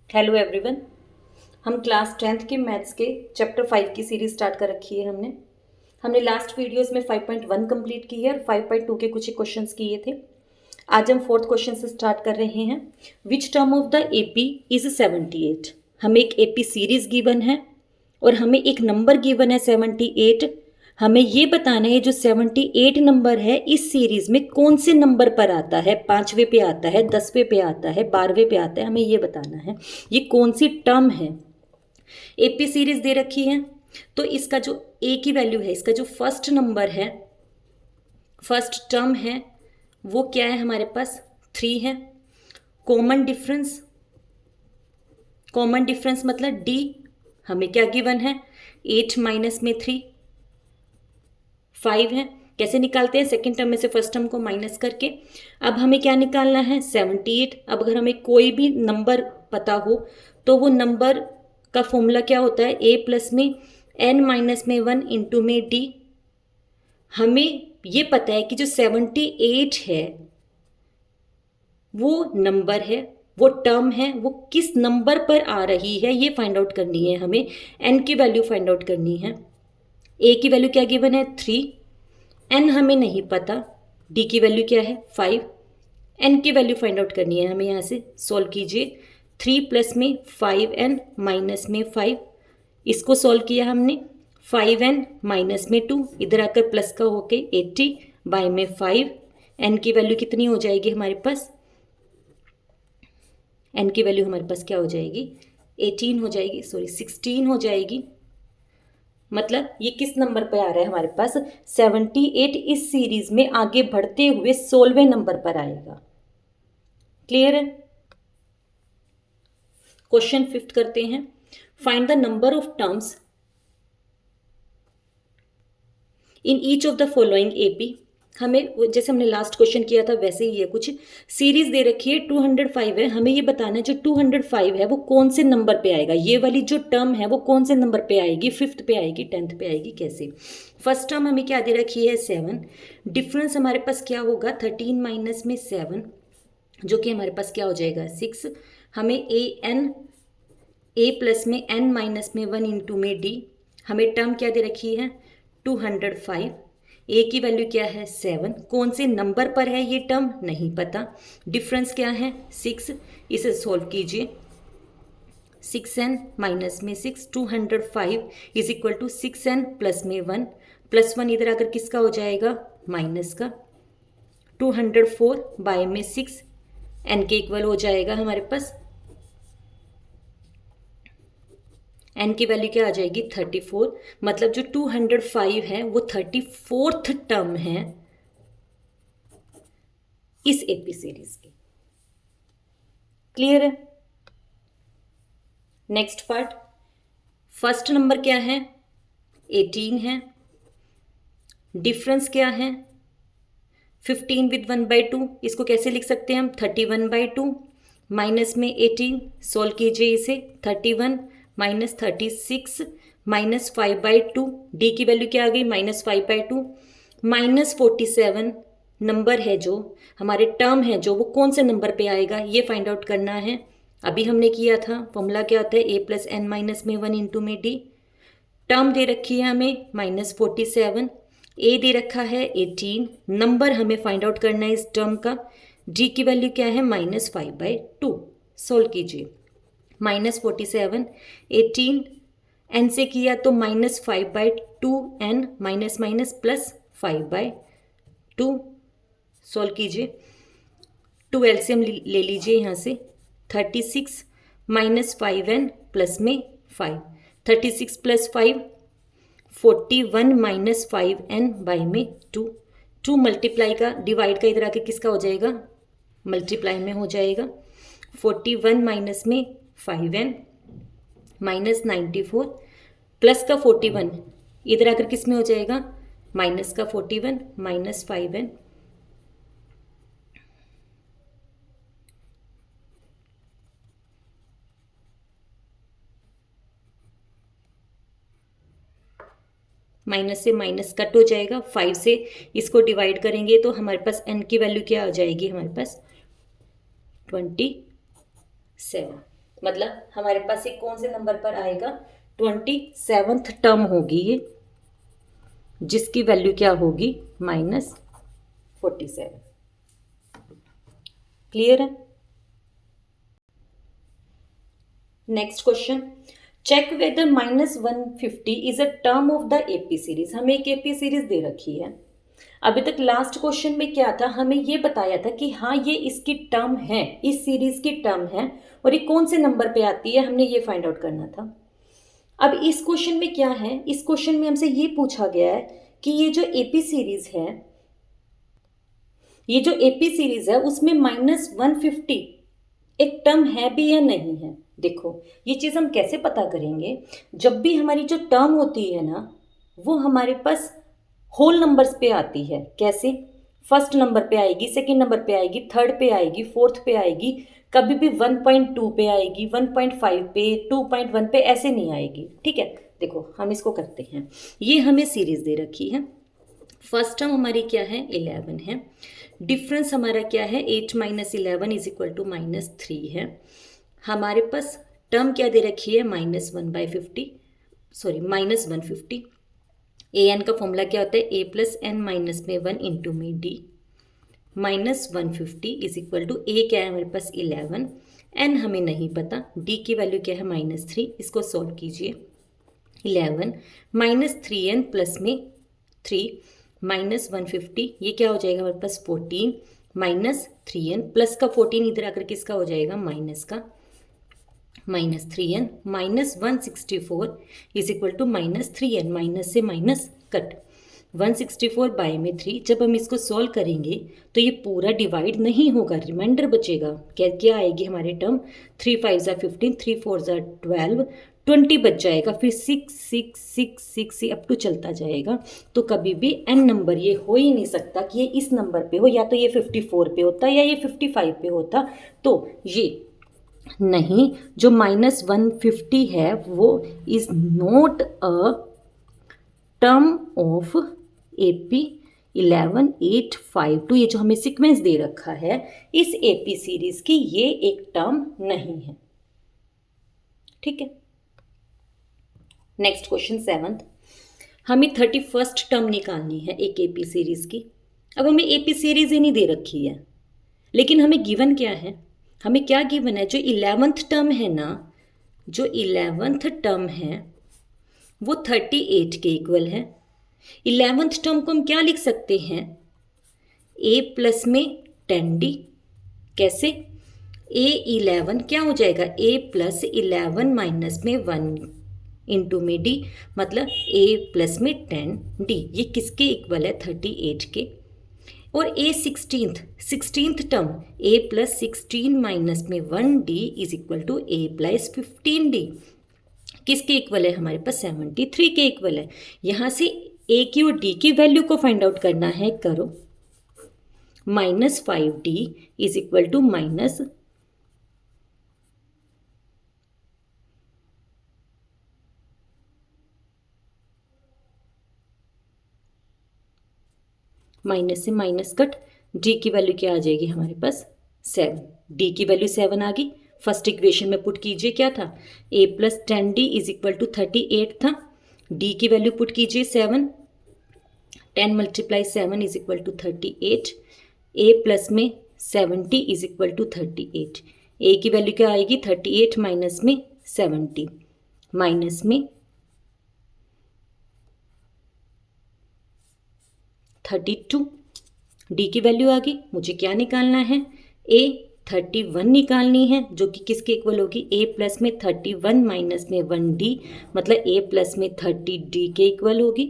Hello everyone. हम class 10th के maths के चैप्टर 5 की सीरीज स्टार्ट कर रखी है। हमने लास्ट वीडियोस में 5.1 कंप्लीट की है और 5.2 के कुछ क्वेश्चंस किए थे। आज हम फोर्थ क्वेश्चन से स्टार्ट कर रहे हैं। Which term of the AP is 78। हमें एक एपी सीरीज गिवन है और हमें एक नंबर गिवन है 78। हमें ये बताना है जो 78 नंबर है इस सीरीज में कौन से नंबर पर आता है, 5वें पे आता है, 10वें पे आता है, 12वें पे आता है। हमें ये बताना है ये कौन सी टर्म है। एपी सीरीज दे रखी है तो इसका जो ए की वैल्यू है, इसका जो फर्स्ट नंबर है, फर्स्ट टर्म है, वो क्या है हमारे पास 3 है। कॉमन डिफरेंस, कॉमन डिफरेंस मतलब डी, हमें क्या गिवन है 8 माइनस में 3 5 है। कैसे निकालते हैं, सेकेंड टर्म में से फर्स्ट टर्म को माइनस करके। अब हमें क्या निकालना है 78। अब अगर हमें कोई भी नंबर पता हो तो वो नंबर का फॉर्मूला क्या होता है, ए प्लस में एन माइनस में 1 इंटू में डी। हमें ये पता है कि जो 78 है वो नंबर है, वो टर्म है, वो किस नंबर पर आ रही है ये फाइंड आउट करनी है। हमें एन की वैल्यू फाइंड आउट करनी है। ए की वैल्यू क्या गिवन है 3, एन हमें नहीं पता, डी की वैल्यू क्या है 5, एन की वैल्यू फाइंड आउट करनी है। हमें यहाँ से सॉल्व कीजिए। 3 प्लस में 5n माइनस में 5, इसको सॉल्व किया हमने। 5n माइनस में 2, इधर आकर प्लस का होके 80 बाय में 5। एन की वैल्यू कितनी हो जाएगी हमारे पास, एन की वैल्यू हमारे पास क्या हो जाएगी 18 हो जाएगी, सॉरी 16 हो जाएगी। मतलब ये किस नंबर पे आ रहा है हमारे पास 78 इस सीरीज में आगे बढ़ते हुए 16वें नंबर पर आएगा। क्लियर है। क्वेश्चन 5 करते हैं। Find the number of terms in each of the following AP. हमें जैसे हमने लास्ट क्वेश्चन किया था वैसे ही है, कुछ सीरीज दे रखी है 205 है। हमें ये बताना है जो 205 है वो कौन से नंबर पे आएगा, ये वाली जो टर्म है वो कौन से नंबर पे आएगी, 5th पे आएगी, 10th पे आएगी, कैसे। फर्स्ट टर्म हमें क्या दे रखी है 7। डिफरेंस हमारे पास क्या होगा 13 माइनस में 7, जो कि हमारे पास क्या हो जाएगा 6। हमें ए प्लस में एन माइनस में 1 इंटू में डी। हमें टर्म क्या दे रखी है 205। ए की वैल्यू क्या है 7, कौन से नंबर पर है ये टर्म नहीं पता। डिफरेंस क्या है 6, इसे सॉल्व कीजिए। 6n माइनस में 6, 205 is equal to 6n plus में 1, प्लस 1 इधर आकर किसका हो जाएगा माइनस का। 204 बाय में 6, एन के इक्वल हो जाएगा हमारे पास, एन की वैल्यू क्या आ जाएगी 34। मतलब जो 205 है वो 34th टर्म है इस एपी सीरीज की। क्लियर है। नेक्स्ट पार्ट, फर्स्ट नंबर क्या है 18 है। डिफरेंस क्या है 15 विद 1/2, इसको कैसे लिख सकते हैं हम 31/2 माइनस में 18, सॉल्व कीजिए इसे। 31 माइनस 36 माइनस 5/2, डी की वैल्यू क्या आ गई -5/2। माइनस 47 नंबर है जो हमारे टर्म है जो वो कौन से नंबर पे आएगा ये फाइंड आउट करना है। अभी हमने किया था, फॉर्मूला क्या होता है ए प्लस एन माइनस में 1 इंटू में डी। टर्म दे रखी है हमें -47, ए दे रखा है 18, नंबर हमें फाइंड आउट करना है इस टर्म का। डी की वैल्यू क्या है -5/2, सोल्व कीजिए। -47 18 एन से किया तो -5/2 n minus minus plus 5/2, solve कीजिए। 2 एलसीएम ले लीजिए यहाँ से। 36 माइनस 5n प्लस में 5, 36 प्लस 5 41 माइनस 5n बाई में 2 मल्टीप्लाई का डिवाइड का इधर आके किसका हो जाएगा मल्टीप्लाई में हो जाएगा। 41 माइनस में 5n माइनस 94 प्लस का 41 इधर आकर किस में हो जाएगा माइनस का 41 माइनस 5n। माइनस से माइनस कट हो जाएगा, 5 से इसको डिवाइड करेंगे तो हमारे पास n की वैल्यू क्या आ जाएगी हमारे पास 27। मतलब हमारे पास ये कौन से नंबर पर आएगा, 27th टर्म होगी ये, जिसकी वैल्यू क्या होगी, -47। क्लियर है। Next question, check whether -150 is a term of the AP series. हमें एक एपी सीरीज दे रखी है। अभी तक लास्ट क्वेश्चन में क्या था, हमें ये बताया था कि हाँ ये इसकी टर्म है, इस सीरीज की टर्म है, और ये कौन से नंबर पे आती है, हमने ये फाइंड आउट करना था। अब इस क्वेश्चन में क्या है, इस क्वेश्चन में हमसे ये पूछा गया है कि ये जो एपी सीरीज है, ये जो एपी सीरीज है उसमें -150 एक टर्म है भी या नहीं है। देखो ये चीज़ हम कैसे पता करेंगे, जब भी हमारी जो टर्म होती है ना वो हमारे पास होल नंबर्स पे आती है। कैसे, फर्स्ट नंबर पे आएगी, सेकंड नंबर पे आएगी, थर्ड पे आएगी, फोर्थ पे आएगी, कभी भी 1.2 पे आएगी, 1.5 पे, 2.1 पे, ऐसे नहीं आएगी। ठीक है, देखो हम इसको करते हैं। ये हमें सीरीज दे रखी है, फर्स्ट टर्म हमारी क्या है, 11 है, डिफरेंस हमारा क्या है, 8 - 11 इज इक्वल टू -3 है। हमारे पास टर्म क्या दे रखी है, -1/50, सॉरी -150। ए एन का फॉर्मूला क्या होता है, ए प्लस एन माइनस में 1 इंटू में डी, -150 इज इक्वल टू ए क्या है हमारे पास 11, एन हमें नहीं पता, डी की वैल्यू क्या है -3। इसको सॉल्व कीजिए, 11 -3n प्लस में 3 -150, ये क्या हो जाएगा हमारे पास 14, -3n प्लस का 14 इधर आकर किसका हो जाएगा, माइनस का, -3n -164 is equal to -3n, minus से माइनस कट, 164 बाय में 3। जब हम इसको सॉल्व करेंगे तो ये पूरा डिवाइड नहीं होगा, रिमाइंडर बचेगा। क्या क्या आएगी हमारे टर्म, 3 × 5 = 15, 3 × 4 = 12, 20 बच जाएगा, फिर 6 6 6 6 से अप टू चलता जाएगा। तो कभी भी n नंबर ये हो ही नहीं सकता कि ये इस नंबर पे हो, या तो ये 54 पे होता या ये 55 पे होता। तो ये नहीं, जो -150 है वो is not a term of AP 11852। ये जो हमें सीक्वेंस दे रखा है इस AP सीरीज की, ये एक टर्म नहीं है। ठीक है, नेक्स्ट क्वेश्चन 7th, हमें 31st टर्म निकालनी है एक AP सीरीज की। अब हमें AP सीरीज ही नहीं दे रखी है, लेकिन हमें गिवन क्या है, हमें क्या गिवन है, जो 11th टर्म है ना, जो 11th टर्म है वो 38 के इक्वल है। 11th टर्म को हम क्या लिख सकते हैं, a प्लस में 10d। कैसे, a11 क्या हो जाएगा, a प्लस 11 माइनस में 1 इंटू में d, मतलब a प्लस में 10d। ये किसके इक्वल है, 38 के। और a 16th term a plus 16 minus में 1d is equal to a plus 15d, किसके इक्वल है हमारे पास, 73 के इक्वल है। यहाँ से a की और d की वैल्यू को फाइंड आउट करना है, करो, -5d is equal to minus से माइनस कट, d की वैल्यू क्या आ जाएगी हमारे पास, 7, d की वैल्यू 7 आ गई। फर्स्ट इक्वेशन में पुट कीजिए, क्या था, a plus 10d is equal to 38 था, d की वैल्यू पुट कीजिए 7, 10 × 7 is equal to 38, a plus में 70 इज इक्वल टू 38, a की वैल्यू क्या आएगी, 38 माइनस में 70, माइनस में 32, d की वैल्यू आ गई। मुझे क्या निकालना है, a 31 निकालनी है, जो कि किसके इक्वल होगी, a प्लस में 31 माइनस में 1d, मतलब a प्लस में 30d के इक्वल होगी।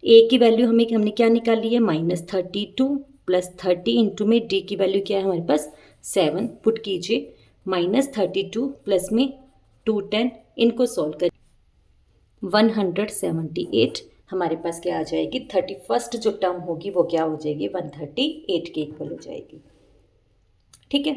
a की वैल्यू हमने क्या निकाल ली है, -32 प्लस 30 इंटू में d की वैल्यू क्या है हमारे पास, 7, पुट कीजिए, -32 प्लस में 210, इनको सॉल्व कर 178 हमारे पास क्या आ जाएगी, 31st जो टर्म होगी वो क्या हो जाएगी, 138 के इक्वल हो जाएगी। ठीक है,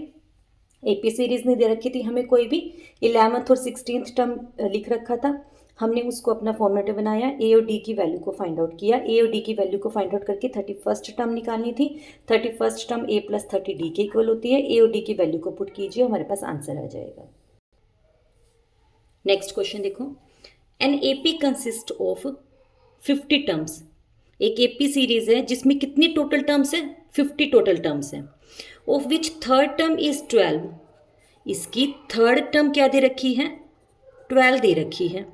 AP सीरीज नहीं दे रखी थी हमें कोई भी, 11th और 16th टर्म लिख रखा था, हमने उसको अपना फॉर्मेट बनाया, a और d की वैल्यू को फाइंड आउट किया, a और d की वैल्यू को फाइंड आउट करके 31st टर्म निकालनी थी। 31st term a plus 30d के इक्वल होती है, a और d की वैल्यू को पुट कीजिए, हमारे पास आंसर आ जाएगा। नेक्स्ट क्वेश्चन देखो, an AP consist of 50 terms. एक एपी सीरीज है जिसमें कितनी टोटल टर्म्स है, 50 टोटल टर्म्स है, of which third term is 12। इसकी थर्ड टर्म क्या दे रखी है, 12 दे रखी है।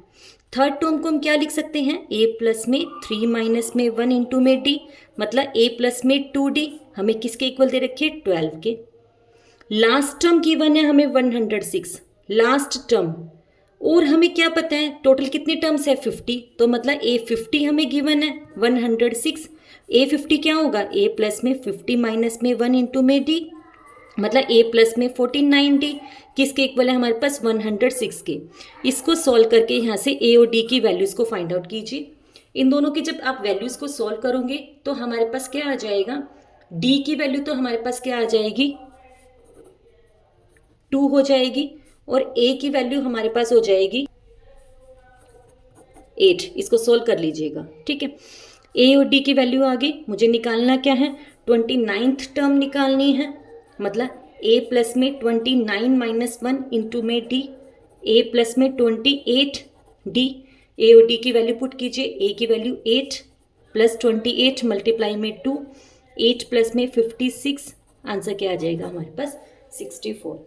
थर्ड टर्म को हम क्या लिख सकते हैं, a प्लस में 3 माइनस में 1 इंटू में d, मतलब a प्लस में 2d हमें किसके इक्वल दे रखी है, 12 के। लास्ट टर्म गिवन है हमें 106, लास्ट टर्म, और हमें क्या पता है टोटल कितनी टर्म्स है, 50, तो मतलब a 50 हमें गिवन है 106। a 50 क्या होगा, a प्लस में 50 माइनस में 1 इंटू में d, मतलब a प्लस में 49d किसके इक्वल है हमारे पास, 106 के। इसको सॉल्व करके यहाँ से a और d की वैल्यूज़ को फाइंड आउट कीजिए। इन दोनों की जब आप वैल्यूज़ को सॉल्व करोगे तो हमारे पास क्या आ जाएगा, d की वैल्यू तो हमारे पास क्या आ जाएगी, 2 हो जाएगी, और a की वैल्यू हमारे पास हो जाएगी 8। इसको सोल्व कर लीजिएगा, ठीक है। a और d की वैल्यू आ गई, मुझे निकालना क्या है, 29th टर्म निकालनी है, मतलब a प्लस में 29 माइनस 1 इंटू में d, a प्लस में 28 d, a और d की वैल्यू पुट कीजिए, a की वैल्यू 8 प्लस 28 मल्टीप्लाई में 2, 8 प्लस में 56, आंसर क्या आ जाएगा हमारे पास, 64।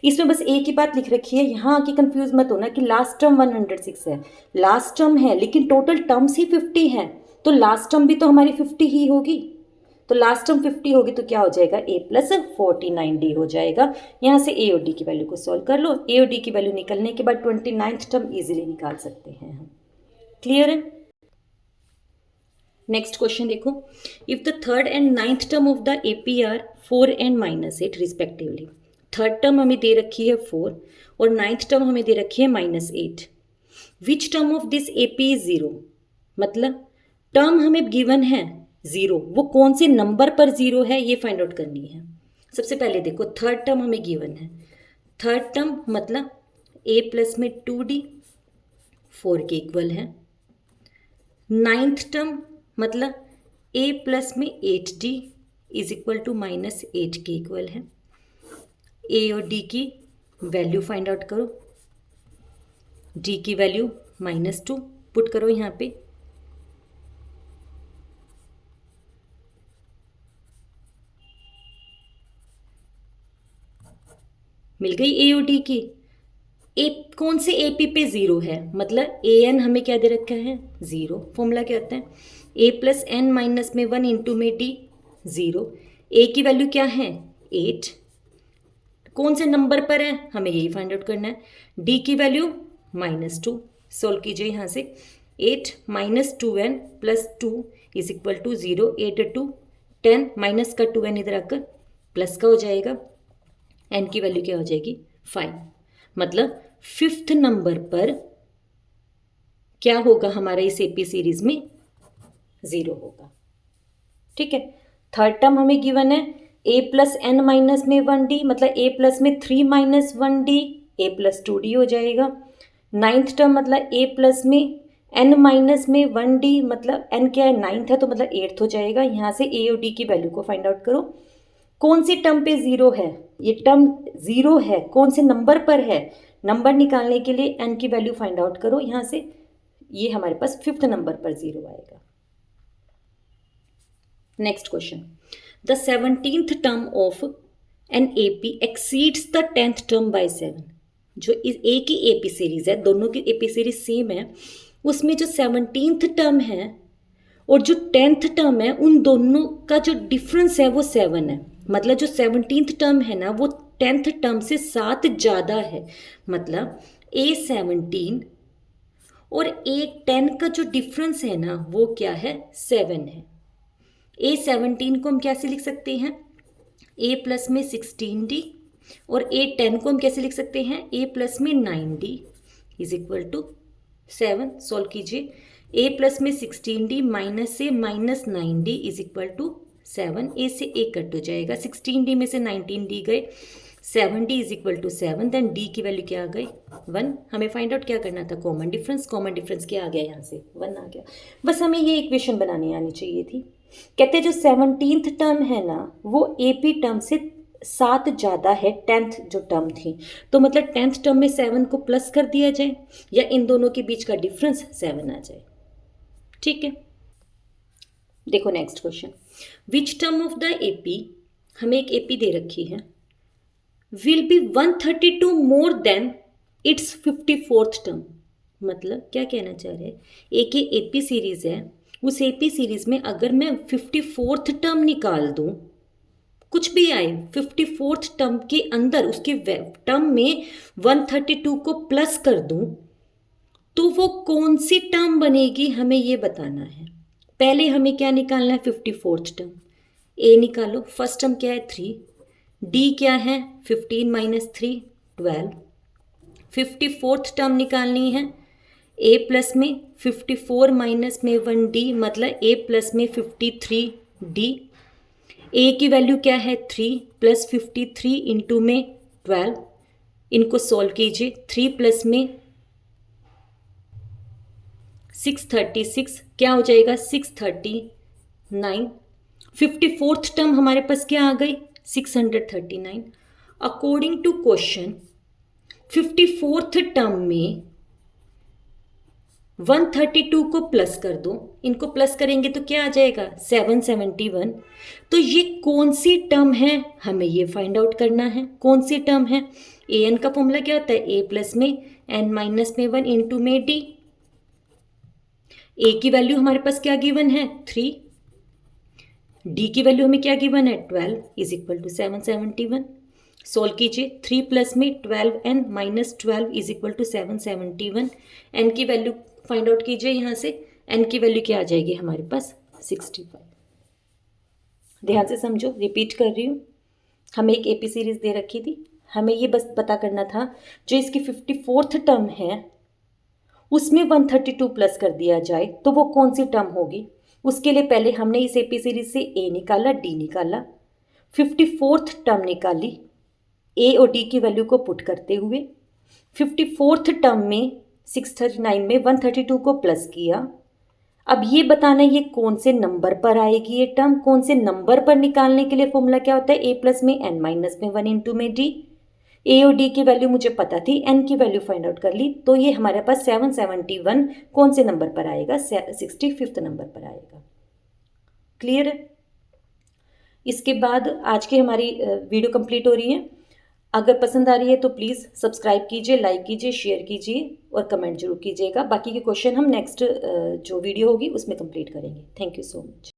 इसमें बस एक ही बात लिख रखी है, यहाँ आके कंफ्यूज मत होना कि लास्ट टर्म 106 है, लास्ट टर्म है लेकिन टोटल टर्म्स ही 50 है, तो लास्ट टर्म भी तो हमारी 50 ही होगी, तो लास्ट टर्म 50 होगी तो क्या हो जाएगा, a प्लस 49d हो जाएगा। यहाँ से a और d की वैल्यू को सॉल्व कर लो, a और d की वैल्यू निकलने के बाद 29th टर्म इजीली निकाल सकते हैं हम। क्लियर है। नेक्स्ट क्वेश्चन देखो, if the third and ninth term of the AP are 4 and -8 respectively. Third term हमें दे रखी है 4 और नाइन्थ टर्म हमें दे रखी है -8। Which term of this AP is 0, मतलब टर्म हमें गिवन है 0, वो कौन से नंबर पर 0 है ये फाइंड आउट करनी है। सबसे पहले देखो थर्ड टर्म हमें गिवन है, थर्ड टर्म मतलब a प्लस में 2d 4 के इक्वल है। नाइन्थ टर्म मतलब a प्लस में 8d इज इक्वल टू -8 के इक्वल है। a और d की वैल्यू फाइंड आउट करो, d की वैल्यू -2 पुट करो यहाँ पे, मिल गई a और d की। ए कौन से ए पी पे 0 है, मतलब ए एन हमें क्या दे रखा है, 0। फॉर्मूला क्या होता है, a प्लस एन माइनस में 1 इंटू में d 0। a की वैल्यू क्या है, 8, कौन से नंबर पर है हमें यही फाइंड आउट करना है। d की वैल्यू -2, सोल्व कीजिए यहाँ से, 8 minus 2n plus 2 is equal to 0, 8 2 10, minus का 2n इधर आकर प्लस का हो जाएगा, n की वैल्यू क्या हो जाएगी 5, मतलब 5th नंबर पर क्या होगा हमारा इस एपी सीरीज में 0 होगा, ठीक है। थर्ड टर्म हमें गिवन है a प्लस एन माइनस में 1d, मतलब a प्लस में 3 minus 1d, a plus 2d हो जाएगा। नाइन्थ टर्म मतलब a प्लस में n माइनस में 1d, मतलब n क्या है, नाइन्थ है तो मतलब 8th हो जाएगा। यहाँ से a और d की वैल्यू को फाइंड आउट करो, कौन सी टर्म पे 0 है, ये टर्म 0 है, कौन से नंबर पर है, नंबर निकालने के लिए n की वैल्यू फाइंड आउट करो, यहाँ से ये हमारे पास 5th नंबर पर 0 आएगा। Next question, the 17th term of an AP exceeds the 10th term by 7। जो इस ए की एपी सीरीज है, दोनों की एपी सीरीज सेम है, उसमें जो 17th टर्म है और जो 10th टर्म है उन दोनों का जो डिफरेंस है वो 7 है, मतलब जो 17th टर्म है ना वो 10th टर्म से 7 ज़्यादा है, मतलब A17 और A10 का जो डिफरेंस है ना वो क्या है, 7 है। A17 को हम कैसे लिख सकते हैं, A प्लस में 16d, और A10 को हम कैसे लिख सकते हैं, A प्लस में 9d is equal to 7। Solve कीजिए, a प्लस में 16d माइनस से -9d is equal to 7, a से a कट हो जाएगा, 16d में से 19d गए, 7d is equal to 7, then d की वैल्यू क्या आ गई 1। हमें फाइंड आउट क्या करना था, कॉमन डिफरेंस, कॉमन डिफरेंस क्या आ गया यहाँ से 1 आ गया। बस हमें ये इक्वेशन बनानी आनी चाहिए थी। कहते हैं जो 17th टर्म है ना वो AP टर्म से 7 ज़्यादा है 10th जो टर्म थी, तो मतलब 10th टर्म में 7 को प्लस कर दिया जाए या इन दोनों के बीच का डिफरेंस 7 आ जाए। ठीक है, देखो next question, which term of the AP, हमें एक एपी दे रखी है, will be 132 more than it's 54th term. मतलब क्या कहना चाह रहे हैं, एक ये एपी सीरीज है, उस एपी सीरीज में अगर मैं 54th टर्म निकाल दूं, कुछ भी आए 54th टर्म के अंदर उसके टर्म में 132 को प्लस कर दूं, तो वो कौन सी टर्म बनेगी हमें ये बताना है। पहले हमें क्या निकालना है, 54th टर्म। ए निकालो, फर्स्ट टर्म क्या है 3, डी क्या है 15 माइनस 3 12। 54th टर्म निकालनी है, ए प्लस में 54 माइनस में 1 डी, मतलब ए प्लस में 53 डी। ए की वैल्यू क्या है 3 प्लस 53 इंटू में 12, इनको सॉल्व कीजिए, 3 प्लस में 636 क्या हो जाएगा 639। 54th टर्म हमारे पास क्या आ गई 639। According to question 54th term में 132 को प्लस कर दो, इनको प्लस करेंगे तो क्या आ जाएगा 771। तो ये कौन सी टर्म है हमें ये फाइंड आउट करना है, कौन सी टर्म है। ए एन का फॉर्मूला क्या होता है, ए प्लस में एन माइनस में 1 इंटू में डी। ए की वैल्यू हमारे पास क्या गिवन है 3, डी की वैल्यू हमें क्या गिवन है 12 इज इक्वल टू 771। सोल्व कीजिए, 3 प्लस में 12 n minus 12 is equal to 771। N की वैल्यू फाइंड आउट कीजिए, यहाँ से एन की वैल्यू क्या आ जाएगी हमारे पास 65। ध्यान से समझो, रिपीट कर रही हूँ, हमें एक एपी सीरीज दे रखी थी, हमें ये बस पता करना था जो इसकी 54th टर्म है उसमें 132 प्लस कर दिया जाए तो वो कौन सी टर्म होगी। उसके लिए पहले हमने इस एपी सीरीज से ए निकाला, डी निकाला, 54th टर्म निकाली, ए और डी की वैल्यू को पुट करते हुए 54th टर्म में 639 में 132 को प्लस किया। अब ये बताना ये कौन से नंबर पर आएगी ये टर्म, कौन से नंबर पर निकालने के लिए फॉर्मूला क्या होता है, ए प्लस में एन माइनस में 1 इंटू में डी। ए और डी की वैल्यू मुझे पता थी, एन की वैल्यू फाइंड आउट कर ली, तो ये हमारे पास 771 कौन से नंबर पर आएगा 65th नंबर पर आएगा। क्लियर है। इसके बाद आज की हमारी वीडियो कंप्लीट हो रही है। अगर पसंद आ रही है तो प्लीज़ सब्सक्राइब कीजिए, लाइक कीजिए, शेयर कीजिए और कमेंट जरूर कीजिएगा। बाकी के क्वेश्चन हम नेक्स्ट जो वीडियो होगी उसमें कंप्लीट करेंगे। Thank you so much.